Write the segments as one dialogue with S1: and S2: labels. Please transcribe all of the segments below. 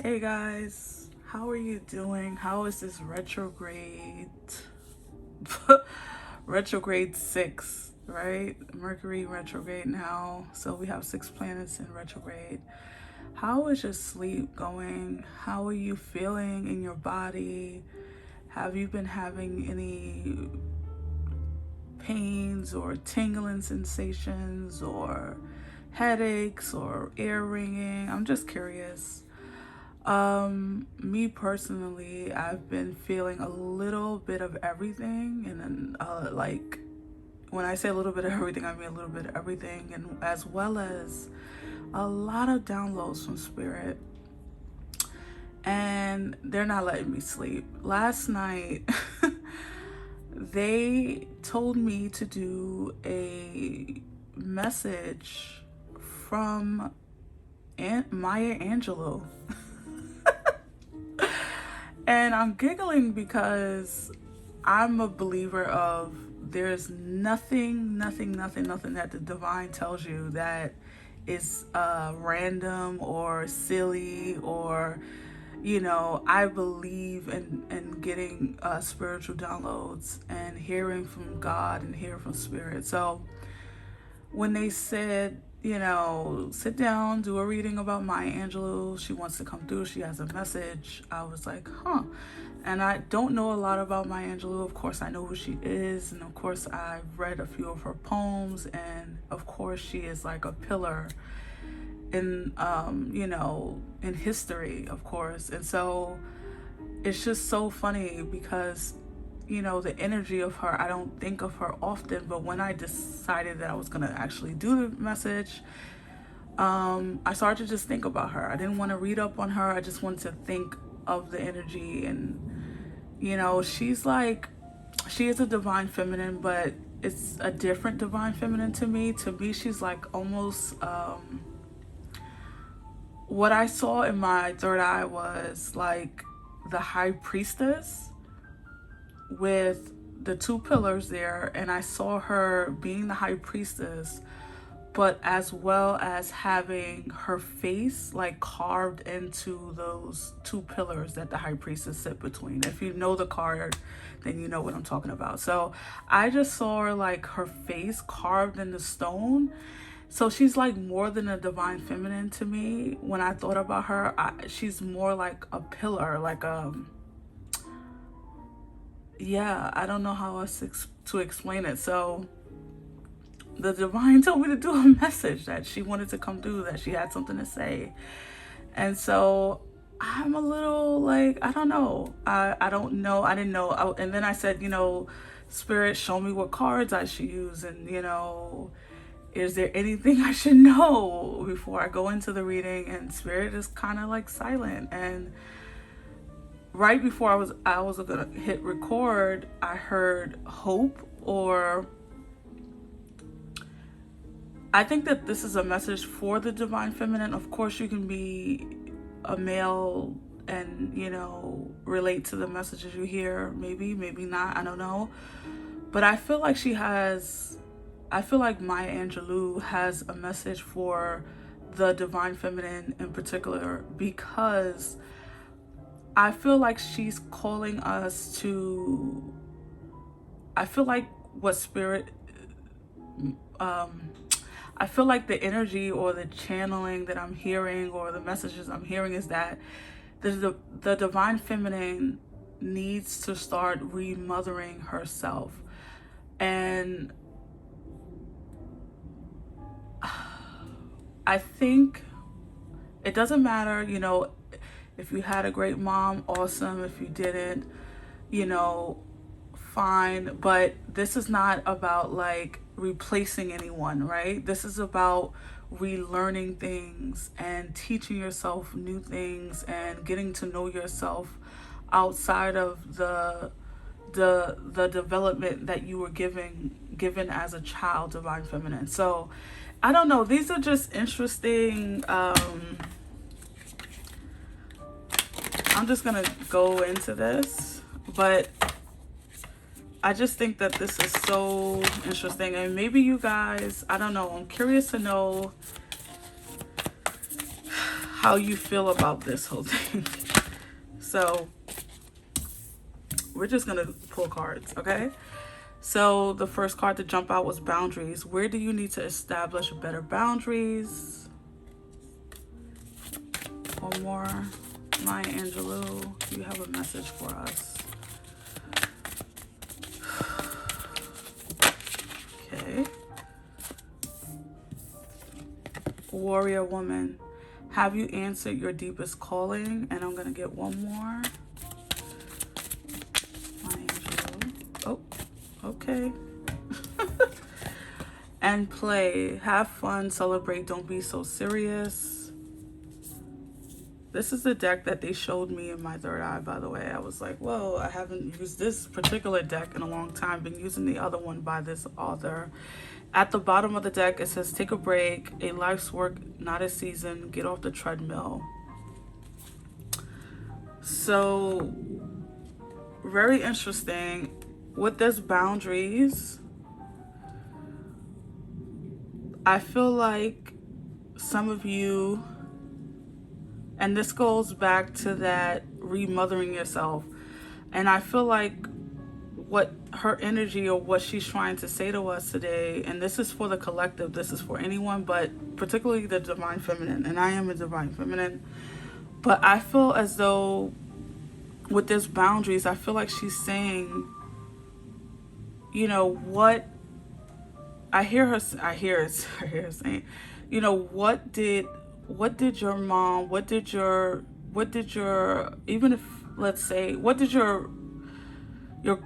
S1: Hey guys, how are you doing? How is this retrograde? Retrograde 6, right? Mercury retrograde now. So we have 6 planets in retrograde. How is your sleep going? How are you feeling in your body? Have you been having any pains or tingling sensations or headaches or ear ringing? I'm just curious. Me personally, I've been feeling a little bit of everything, and then like when I say a little bit of everything, I mean a little bit of everything, and as well as a lot of downloads from spirit, and they're not letting me sleep. Last night, they told me to do a message from Maya Angelou. And I'm giggling because I'm a believer of there's nothing that the divine tells you that is random or silly or, I believe in getting spiritual downloads and hearing from God and hearing from spirit. So when they said, sit down, do a reading about Maya Angelou. She wants to come through. She has a message. I was like, huh. And I don't know a lot about Maya Angelou. Of course, I know who she is. And of course, I've read a few of her poems. And of course, she is like a pillar in, in history, of course. And so it's just so funny because the energy of her, I don't think of her often, but when I decided that I was gonna actually do the message, I started to just think about her. I didn't want to read up on her. I just wanted to think of the energy. And she is a divine feminine, but it's a different divine feminine to me. She's like almost what I saw in my third eye was like the high priestess with the 2 pillars there, and I saw her being the high priestess, but as well as having her face like carved into those 2 pillars that the high priestess sit between. If you know the card, then you know what I'm talking about. So I just saw her like her face carved in the stone. So she's like more than a divine feminine to me. When I thought about her, she's more like a pillar, like I don't know how else to explain it. So the divine told me to do a message that she wanted to come through, that she had something to say. And so I'm a little like, I don't know. I don't know. I didn't know. And then I said, Spirit, show me what cards I should use. And, is there anything I should know before I go into the reading? And Spirit is kind of like silent. And right before I was gonna hit record, I heard hope, or I think that this is a message for the divine feminine. Of course, you can be a male and relate to the messages you hear. Maybe not. I don't know. But I feel like Maya Angelou has a message for the divine feminine in particular, because I feel like she's calling us to, I feel like what spirit, I feel like the energy or the channeling that I'm hearing or the messages I'm hearing is that the divine feminine needs to start remothering herself. And I think it doesn't matter, if you had a great mom, awesome. If you didn't, fine. But this is not about like replacing anyone, right? This is about relearning things and teaching yourself new things and getting to know yourself outside of the development that you were given as a child, divine feminine. So I don't know, these are just interesting. I'm just gonna go into this, but I just think that this is so interesting. And maybe you guys, I don't know, I'm curious to know how you feel about this whole thing. So we're just gonna pull cards, okay? So the first card to jump out was boundaries. Where do you need to establish better boundaries? One more. Maya Angelou, you have a message for us. Okay. Warrior woman, have you answered your deepest calling? And I'm gonna get one more. Maya Angelou. Oh, okay. And play, have fun, celebrate, don't be so serious. This is the deck that they showed me in my third eye, by the way. I was like, whoa, I haven't used this particular deck in a long time. Been using the other one by this author. At the bottom of the deck, it says, take a break, a life's work, not a season, get off the treadmill. So, very interesting. With this boundaries, I feel like some of you, and this goes back to that remothering yourself. And I feel like what her energy or what she's trying to say to us today, and this is for the collective, this is for anyone, but particularly the divine feminine, and I am a divine feminine. But I feel as though with this boundaries, I feel like she's saying, you know, what I hear her saying, you know, what did your mom, what did your, even if, let's say, what did your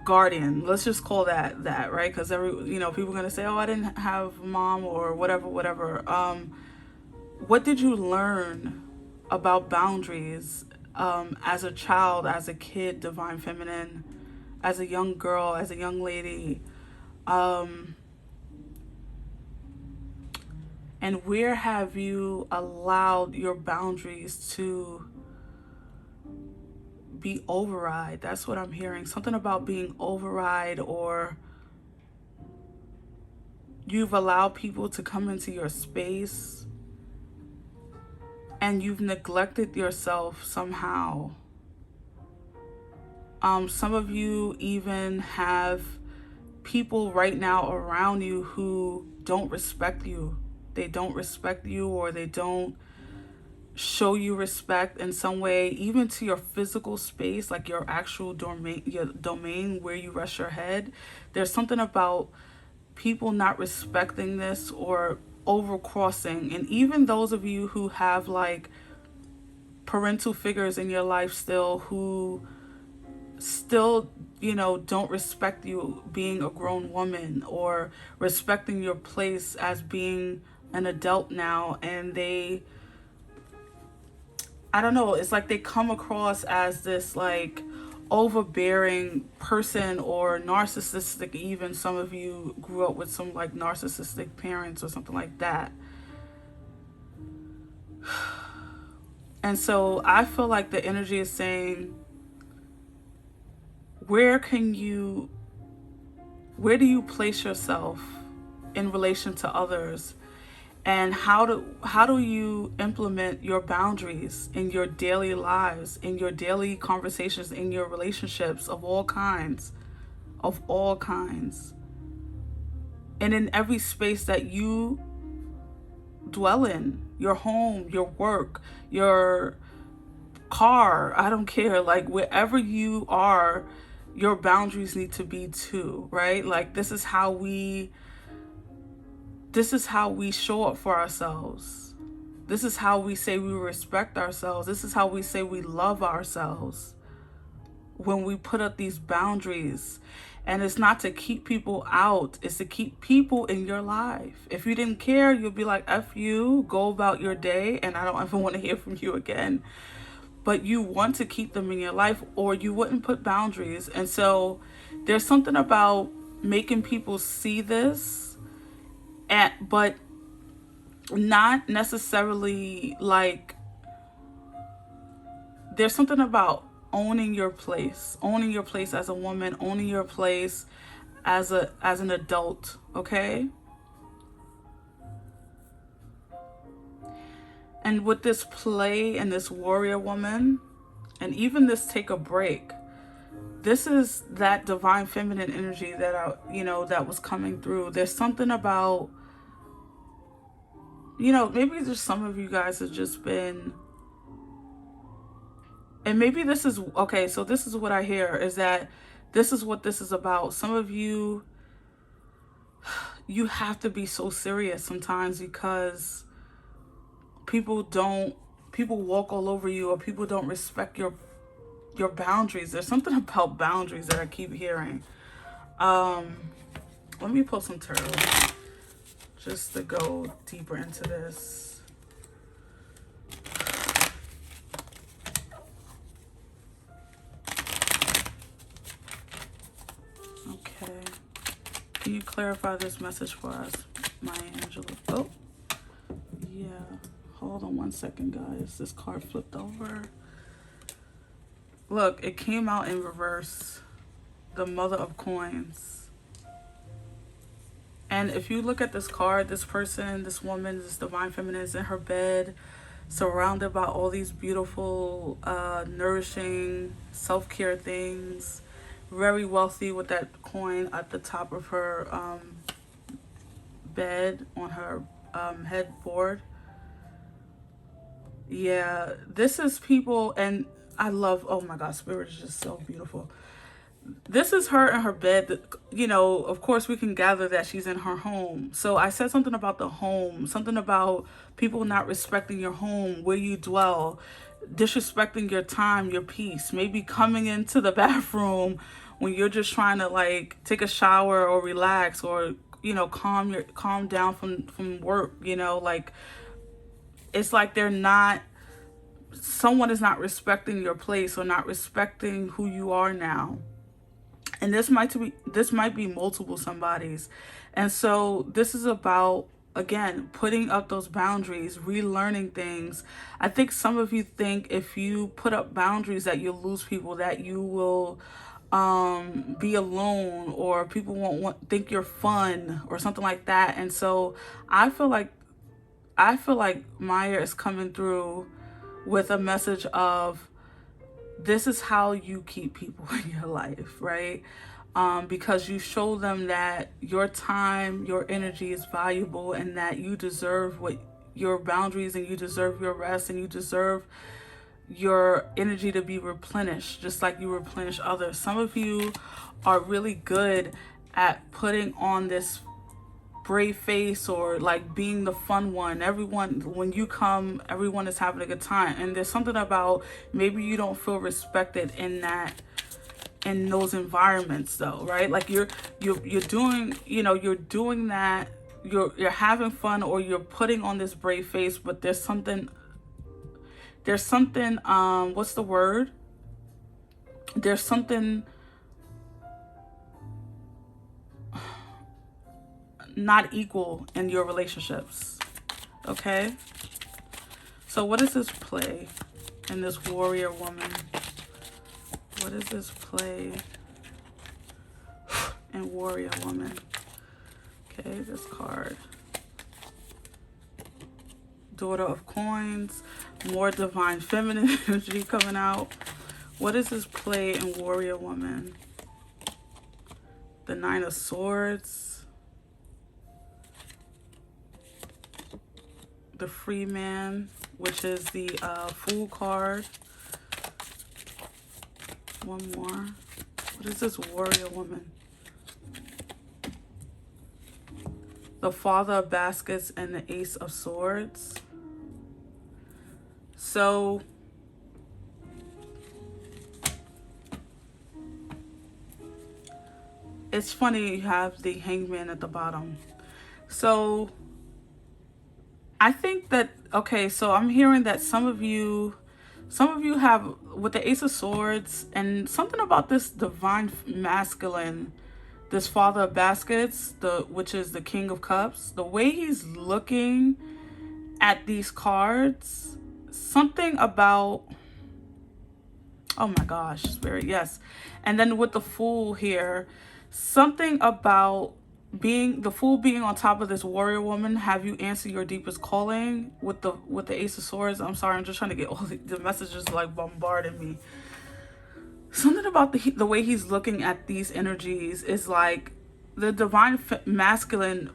S1: guardian, let's just call that, right? Because you know, people are going to say, oh, I didn't have mom or whatever. What did you learn about boundaries as a child, as a kid, divine feminine, as a young girl, as a young lady? And where have you allowed your boundaries to be override? That's what I'm hearing. Something about being override, or you've allowed people to come into your space and you've neglected yourself somehow. Some of you even have people right now around you who don't respect you. They don't respect you, or they don't show you respect in some way, even to your physical space, like your actual domain where you rest your head. There's something about people not respecting this or overcrossing. And even those of you who have like parental figures in your life still, who still, you know, don't respect you being a grown woman or respecting your place as being an adult now, and they, I don't know, it's like they come across as this like overbearing person or narcissistic. Even some of you grew up with some like narcissistic parents or something like that. And so I feel like the energy is saying, where do you place yourself in relation to others? And how do you implement your boundaries in your daily lives, in your daily conversations, in your relationships of all kinds, and in every space that you dwell in, your home, your work, your car, I don't care, like wherever you are, your boundaries need to be too, right? Like this is how we show up for ourselves. This is how we say we respect ourselves. This is how we say we love ourselves. When we put up these boundaries. And it's not to keep people out. It's to keep people in your life. If you didn't care, you'll be like, F you, go about your day, and I don't ever want to hear from you again. But you want to keep them in your life, or you wouldn't put boundaries. And so there's something about making people see this, but not necessarily like, there's something about owning your place as a woman, owning your place as an adult, okay? And with this play and this warrior woman, and even this take a break, this is that divine feminine energy that that was coming through. There's something about, maybe there's some of you guys have just been, and maybe this is, okay, so this is what I hear, is that this is what this is about. Some of you, you have to be so serious sometimes because people walk all over you, or people don't respect your boundaries. There's something about boundaries that I keep hearing. Let me pull some tarot just to go deeper into this. Okay. Can you clarify this message for us, Maya Angelou? Oh, yeah. Hold on one second, guys. This card flipped over. Look, it came out in reverse. The Mother of Coins. And if you look at this card, this person, this woman, this divine feminine is in her bed, surrounded by all these beautiful, nourishing, self-care things. Very wealthy with that coin at the top of her bed on her headboard. Yeah, this is people, and I love, oh my God, Spirit is just so beautiful. This is her in her bed. Of course we can gather that she's in her home. So I said something about the home, something about people not respecting your home, where you dwell, disrespecting your time, your peace, maybe coming into the bathroom when you're just trying to like take a shower or relax, or calm down from work. Like, it's like someone is not respecting your place or not respecting who you are now. And this might be multiple somebodies. And so this is about, again, putting up those boundaries, relearning things. I think some of you think if you put up boundaries that you'll lose people, that you will be alone, or people won't think you're fun or something like that. And so I feel like Maya is coming through with a message of, this is how you keep people in your life, right? Because you show them that your time, your energy is valuable, and that you deserve your boundaries, and you deserve your rest, and you deserve your energy to be replenished, just like you replenish others. Some of you are really good at putting on this brave face, or like being the fun one. Everyone, when you come, everyone is having a good time. And there's something about, maybe you don't feel respected in those environments though, right? Like you're doing, you're doing that, you're having fun, or you're putting on this brave face, but there's something, what's the word? There's something not equal in your relationships. Okay, so what is this play in this warrior woman? What is this play in warrior woman? Okay, this card, Daughter of Coins, more divine feminine energy coming out. What is this play in warrior woman? The Nine of Swords, the Free Man, which is the Fool card. One more. What is this warrior woman? The Father of Baskets and the Ace of Swords. So it's funny you have the Hangman at the bottom. So I think that, okay, so I'm hearing that some of you have, with the Ace of Swords, and something about this divine masculine, this Father of Baskets, which is the King of Cups, the way he's looking at these cards, something about, oh my gosh, Spirit, yes. And then with the Fool here, something about being the fool being on top of this warrior woman, have you answer your deepest calling with the Ace of Swords. I'm sorry, I'm just trying to get all the messages like bombarding me. Something about the way he's looking at these energies is like the divine masculine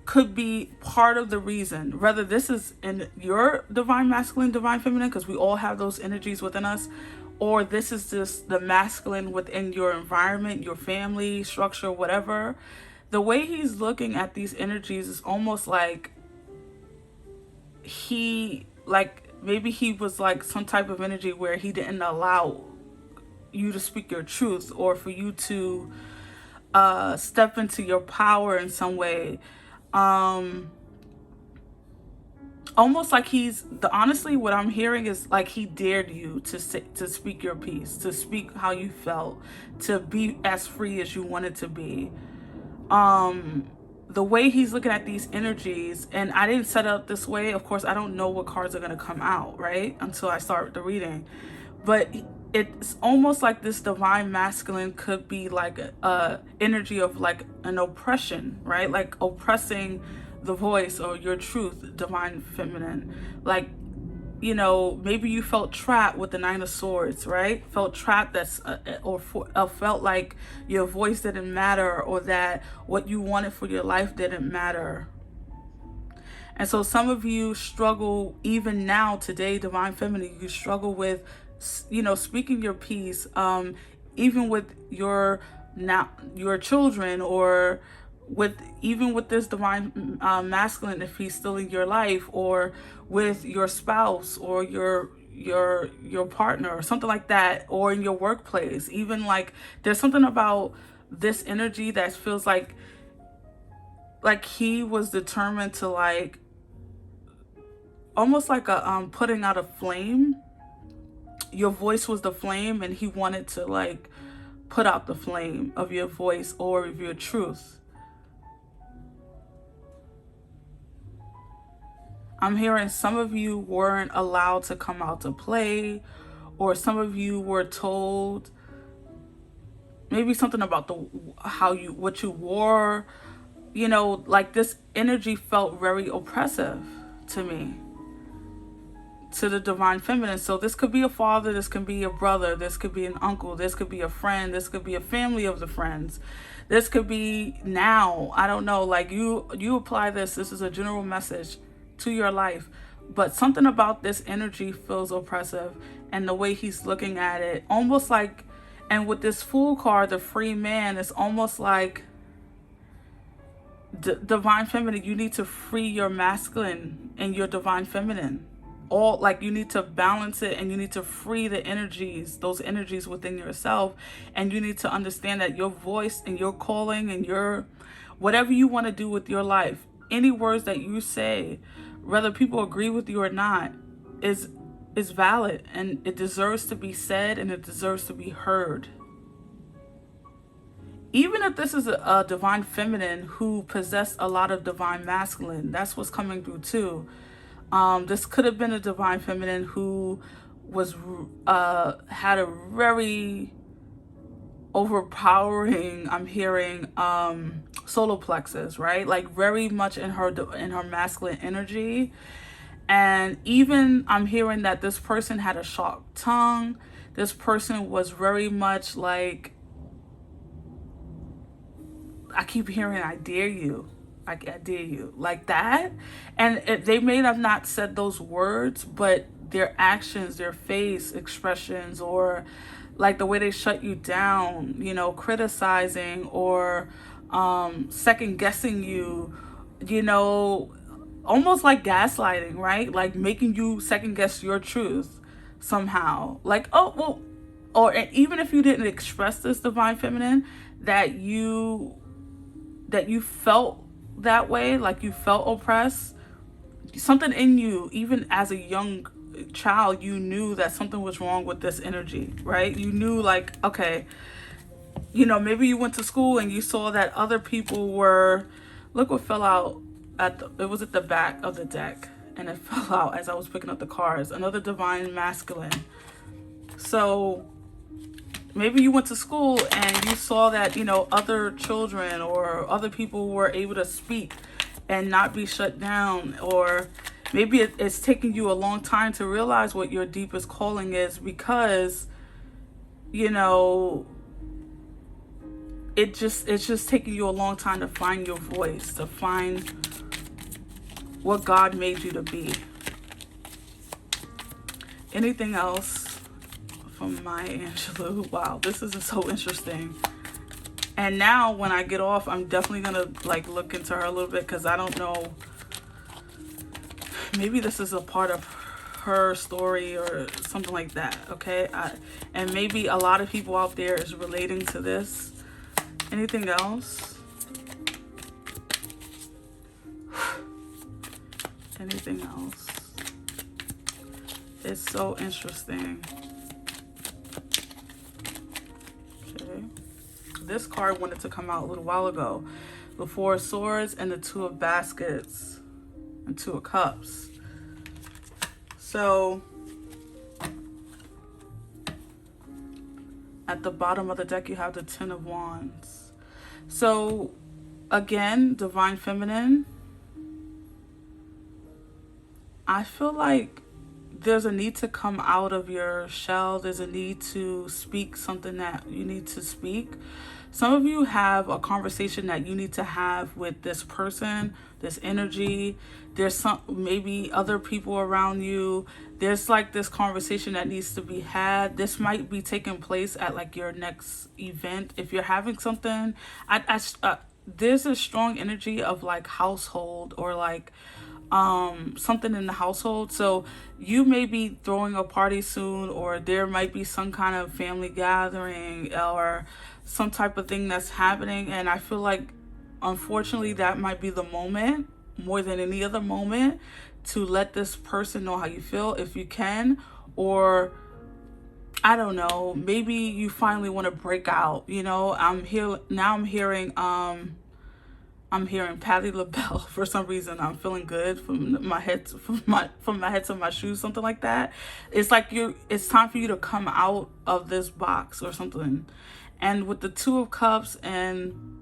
S1: could be part of the reason, whether this is in your divine masculine, divine feminine, because we all have those energies within us, or this is just the masculine within your environment, your family structure, whatever. The way he's looking at these energies is almost like maybe he was like some type of energy where he didn't allow you to speak your truth, or for you to step into your power in some way. Almost like honestly, what I'm hearing is like he dared you to speak your piece, to speak how you felt, to be as free as you wanted to be. The way he's looking at these energies, and I didn't set it up this way. Of course, I don't know what cards are going to come out, right? Until I start the reading. But it's almost like this divine masculine could be like a energy of like an oppression, right? Like oppressing the voice or your truth, divine feminine. Like, you know, maybe you felt trapped with the Nine of Swords, right? Felt trapped felt like your voice didn't matter, or that what you wanted for your life didn't matter. And so some of you struggle even now today, divine feminine, you struggle with, you know, speaking your piece, even with your children, or even with this divine masculine, if he's still in your life, or with your spouse, or your partner, or something like that, or in your workplace. Even like there's something about this energy that feels like he was determined to like almost like a putting out a flame. Your voice was the flame, and he wanted to like put out the flame of your voice or of your truth. I'm hearing some of you weren't allowed to come out to play, or some of you were told maybe something about what you wore. You know, like this energy felt very oppressive to me, to the divine feminine. So this could be a father, this could be a brother, this could be an uncle, this could be a friend, this could be a family of the friends, this could be now, I don't know, like you apply this is a general message to your life, but something about this energy feels oppressive, and the way he's looking at it, almost like, and with this Fool card, the free man, it's almost like divine feminine, you need to free your masculine and your divine feminine. All like you need to balance it, and you need to free the energies, those energies within yourself, and you need to understand that your voice and your calling and your whatever you want to do with your life, any words that you say, whether people agree with you or not, is valid, and it deserves to be said, and it deserves to be heard. Even if this is a divine feminine who possessed a lot of divine masculine, that's what's coming through too. This could have been a divine feminine who was had a very overpowering, I'm hearing, solar plexus, right? Like very much in her masculine energy. And even I'm hearing that this person had a sharp tongue. This person was very much like, I keep hearing, I dare you. I dare you, like that. And they may have not said those words, but their actions, their face expressions, or like the way they shut you down, you know, criticizing, or second guessing you, you know, almost like gaslighting, right? Like making you second guess your truth somehow. Like, oh, well, or even if you didn't express this, divine feminine, that you felt that way, like you felt oppressed, something in you, even as a young child, you knew that something was wrong with this energy, right? You knew, like, okay, you know, maybe you went to school and you saw that other people were, look what fell out it was at the back of the deck, and it fell out as I was picking up the cards, another divine masculine. So maybe you went to school and you saw that, you know, other children or other people were able to speak and not be shut down. Or maybe it's taking you a long time to realize what your deepest calling is, because, you know, it's just taking you a long time to find your voice, to find what God made you to be. Anything else from Maya Angelou? Wow, this is so interesting. And now when I get off, I'm definitely gonna like look into her a little bit, because I don't know, maybe this is a part of her story or something like that. Okay, and maybe a lot of people out there is relating to this. Anything else? Anything else? It's so interesting. Okay. This card wanted to come out a little while ago. The Four of Swords and the Two of Baskets and Two of Cups. So at the bottom of the deck, you have the Ten of Wands. So again, divine feminine. I feel like there's a need to come out of your shell. There's a need to speak something that you need to speak. Some of you have a conversation that you need to have with this person, this energy. There's some, maybe other people around you. There's like this conversation that needs to be had. This might be taking place at like your next event. If you're having something, there's a strong energy of like household, or like something in the household. So you may be throwing a party soon, or there might be some kind of family gathering or some type of thing that's happening. And I feel like, unfortunately, that might be the moment, more than any other moment, to let this person know how you feel, if you can. Or I don't know, maybe you finally want to break out. You know, I'm hearing Patti LaBelle for some reason. I'm feeling good from my head to my shoes, something like that. It's like it's time for you to come out of this box or something. And with the Two of Cups and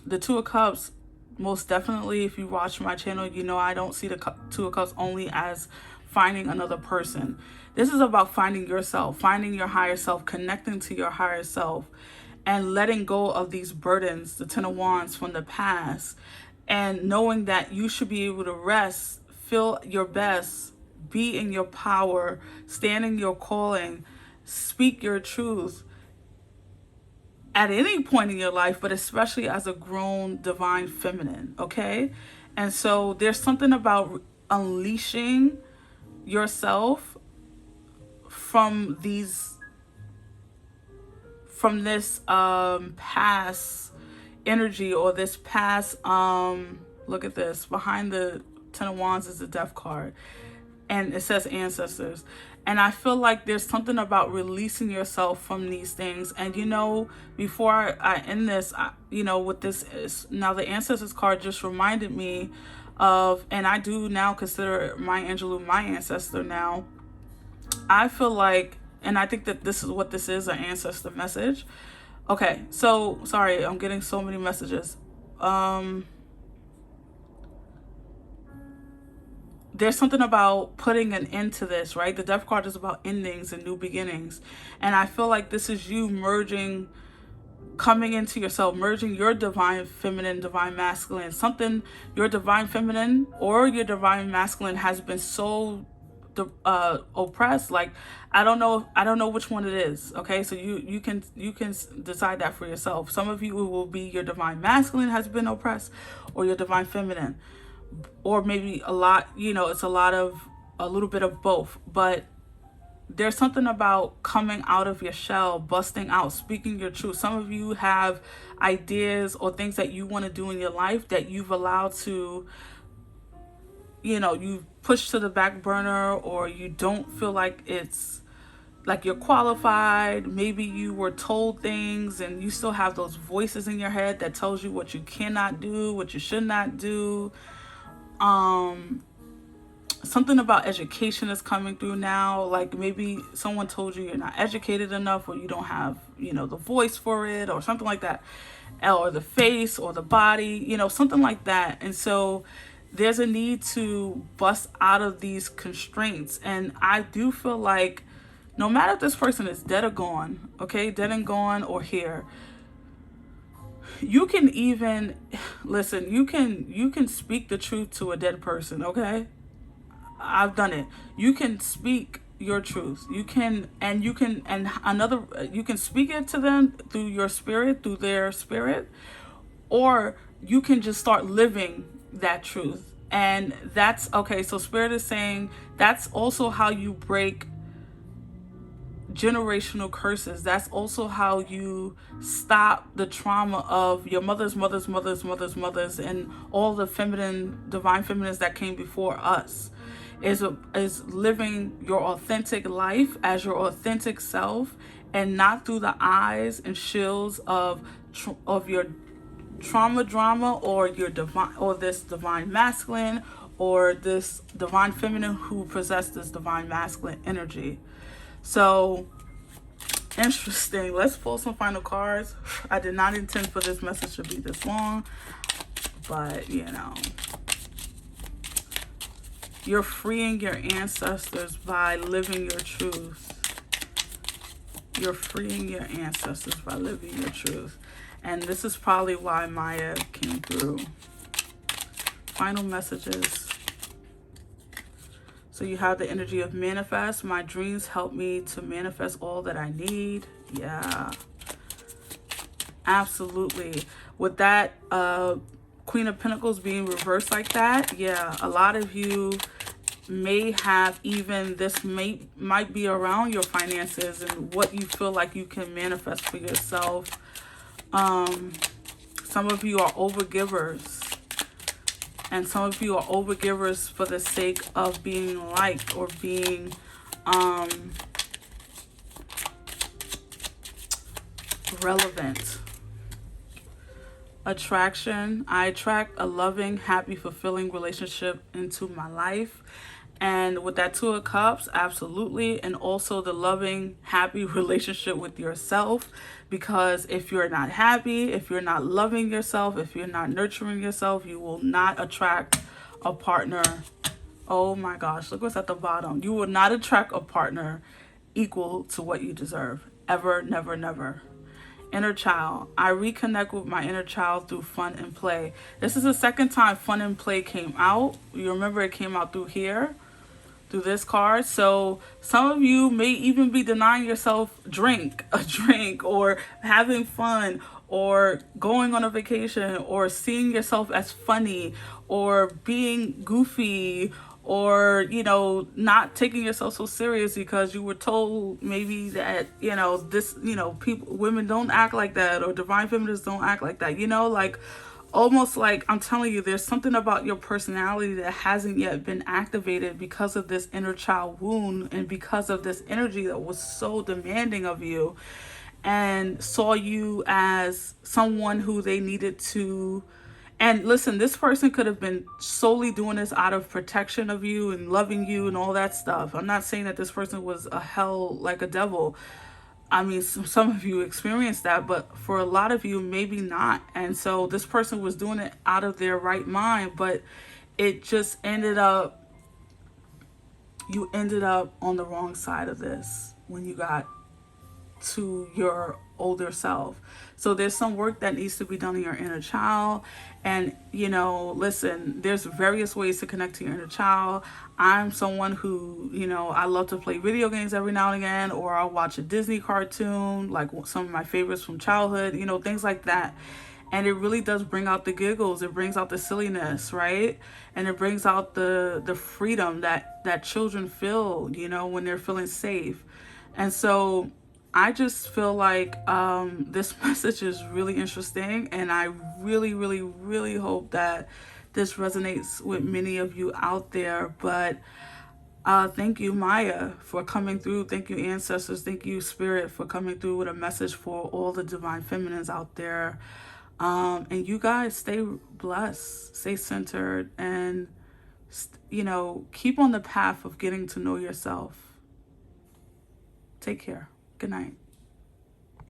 S1: the Two of Cups, most definitely, if you watch my channel, you know I don't see the Two of Cups only as finding another person. This is about finding yourself, finding your higher self, connecting to your higher self, and letting go of these burdens, the Ten of Wands from the past, and knowing that you should be able to rest, feel your best, be in your power, stand in your calling, speak your truth at any point in your life, but especially as a grown divine feminine, okay? And so there's something about unleashing yourself from this past energy, or this past look at this, behind the Ten of Wands is the Death card, and it says ancestors. And I feel like there's something about releasing yourself from these things. And you know, before I end this, you know, with this now the ancestors card just reminded me of, and I do now consider Maya Angelou my ancestor now. I feel like, and I think that this is what this is, an ancestor message. Okay, so sorry, I'm getting so many messages. There's something about putting an end to this, right? The Death card is about endings and new beginnings. And I feel like this is you merging, coming into yourself, merging your divine feminine, divine masculine. Something, your divine feminine or your divine masculine has been so oppressed. Like, I don't know which one it is. Okay, so you can decide that for yourself. Some of you, it will be your divine masculine has been oppressed, or your divine feminine, or maybe a lot, you know, it's a little bit of both. But there's something about coming out of your shell, busting out, speaking your truth. Some of you have ideas or things that you want to do in your life that you've allowed to, you know, you push to the back burner, or you don't feel like it's like you're qualified. Maybe you were told things and you still have those voices in your head that tells you what you cannot do, what you should not do. something about education is coming through now. Like maybe someone told you you're not educated enough, or you don't have, the voice for it, or something like that, or the face or the body, something like that. And so there's a need to bust out of these constraints. And I do feel like no matter if this person is dead or gone, okay, dead and gone or here, you can even listen, you can speak the truth to a dead person, okay? I've done it. You can speak your truth. You can speak it to them through your spirit, through their spirit, or you can just start living that truth. And that's okay. So spirit is saying that's also how you break generational curses. That's also how you stop the trauma of your mothers, and all the divine feminines that came before us. Is living your authentic life as your authentic self, and not through the eyes and shields of your trauma drama, or your divine, or this divine masculine, or this divine feminine who possess this divine masculine energy. So interesting. Let's pull some final cards. I did not intend for this message to be this long, but you're freeing your ancestors by living your truth. You're freeing your ancestors by living your truth. And this is probably why Maya came through. Final messages. So you have the energy of manifest. My dreams help me to manifest all that I need. Yeah. Absolutely. With that Queen of Pentacles being reversed like that, yeah, a lot of you may have, even this might be around your finances and what you feel like you can manifest for yourself. Some of you are overgivers, and some of you are overgivers for the sake of being liked or being relevant. Attraction. I attract a loving, happy, fulfilling relationship into my life. And with that Two of Cups, absolutely. And also the loving, happy relationship with yourself. Because if you're not happy, if you're not loving yourself, if you're not nurturing yourself, you will not attract a partner. Oh my gosh, look what's at the bottom. You will not attract a partner equal to what you deserve. Ever, never, never. Inner child. I reconnect with my inner child through fun and play. This is the second time fun and play came out. You remember it came out through here, through this card. So some of you may even be denying yourself a drink, or having fun, or going on a vacation, or seeing yourself as funny, or being goofy, or not taking yourself so serious because you were told maybe that this people, women don't act like that, or divine feminists don't act like that, like almost like, I'm telling you, there's something about your personality that hasn't yet been activated because of this inner child wound, and because of this energy that was so demanding of you and saw you as someone who they needed to. And listen, this person could have been solely doing this out of protection of you and loving you and all that stuff. I'm not saying that this person was a hell like a devil. I mean, some of you experienced that, but for a lot of you, maybe not. And so this person was doing it out of their right mind, but it just you ended up on the wrong side of this when you got to your older self. So there's some work that needs to be done in your inner child. And listen, there's various ways to connect to your inner child. I'm someone who, I love to play video games every now and again, or I'll watch a Disney cartoon, like some of my favorites from childhood, things like that. And it really does bring out the giggles. It brings out the silliness, right? And it brings out the freedom that children feel, when they're feeling safe. And so I just feel like this message is really interesting, and I really, really, really hope that this resonates with many of you out there. But thank you, Maya, for coming through. Thank you, ancestors. Thank you, Spirit, for coming through with a message for all the divine feminines out there. And you guys stay blessed, stay centered, and keep on the path of getting to know yourself. Take care. Good night.